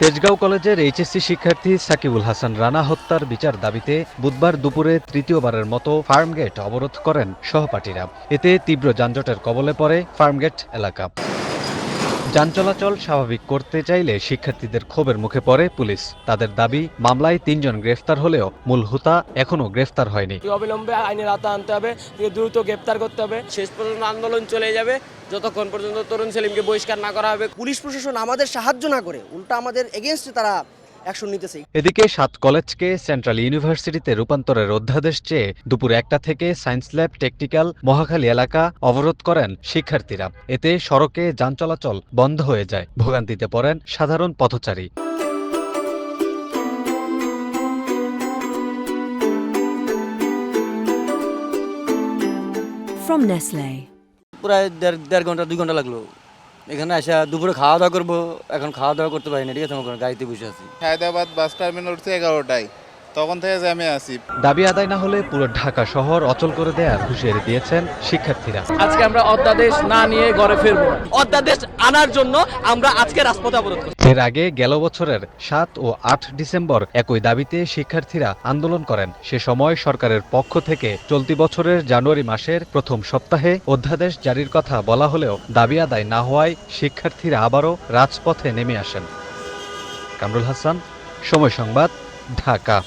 তেজগাঁও কলেজের এইচএসসি শিক্ষার্থী সাকিবুল হাসান রানা হত্যার বিচার দাবিতে বুধবার দুপুরে তৃতীয়বারের মতো ফার্মগেট অবরোধ করেন সহপাঠীরা। এতে তীব্র যানজটের কবলে পড়ে ফার্মগেট এলাকা। যান চলাচল স্বাভাবিক করতে চাইলে শিক্ষার্থীদের ক্ষোভের মুখে পড়ে পুলিশ। তাদের দাবি, মামলায় ৩ জন গ্রেফতার হলেও মূল হোতা এখনও গ্রেফতার হয়নি। অবিলম্বে আইনের আওতায় আনতে হবে, দ্রুত গ্রেফতার করতে হবে। শেষ পর্যন্ত আন্দোলন চলে যাবে যতক্ষণ পর্যন্ত তরুণ সেলিমকে বহিষ্কার না করা হবে। পুলিশ প্রশাসন আমাদের সাহায্য না করে উল্টা আমাদের এগেইনস্টে তারা অ্যাকশন নিতেছে। এদিকে ৭ কলেজকে সেন্ট্রাল ইউনিভার্সিটিতে রূপান্তরের অধ্যাদেশ চেয়ে দুপুর ১টা থেকে সায়েন্স ল্যাব, টেকনিক্যাল, মহাখালী এলাকা অবরোধ করেন শিক্ষার্থীরা। এতে সড়কে যান চলাচল বন্ধ হয়ে যায়। ভোগান্তিতে পড়েন সাধারণ পথচারী। From Nestle. প্রায় দেড় ঘন্টা 2 ঘন্টা লাগলো। এখানে আসা দুপুরে খাওয়া দাওয়া করবো, এখন খাওয়া দাওয়া করতে পারি না, ঠিক আছে? আমার গাড়িতে বসে আছি। হায়দ্রাবাদ বাস টার্মিনাল উঠছে 11টায়, তখন থেকে জ্যামে আছি। দাবি আদায় না হলে পুরো ঢাকা শহর অচল করে দেওয়ার হুঁশিয়ারি দিয়েছেন শিক্ষার্থীরা। আজকে আমরা অধ্যাদেশ না নিয়ে ঘরে ফিরবো। অধ্যাদেশ আনার জন্য আমরা আজকে রাজপথে অবরোধ করছি। এর আগে গেল বছরের ৭ ও ৮ ডিসেম্বর একই দাবিতে শিক্ষার্থীরা আন্দোলন করেন। সে সময় সরকারের পক্ষ থেকে চলতি বছরের জানুয়ারি মাসের প্রথম সপ্তাহে অধ্যাদেশ জারির কথা বলা হলেও দাবি আদায় না হওয়ায় শিক্ষার্থীরা আবারও রাজপথে নেমে আসেন। কামরুল হাসান, সময় সংবাদ, ঢাকা।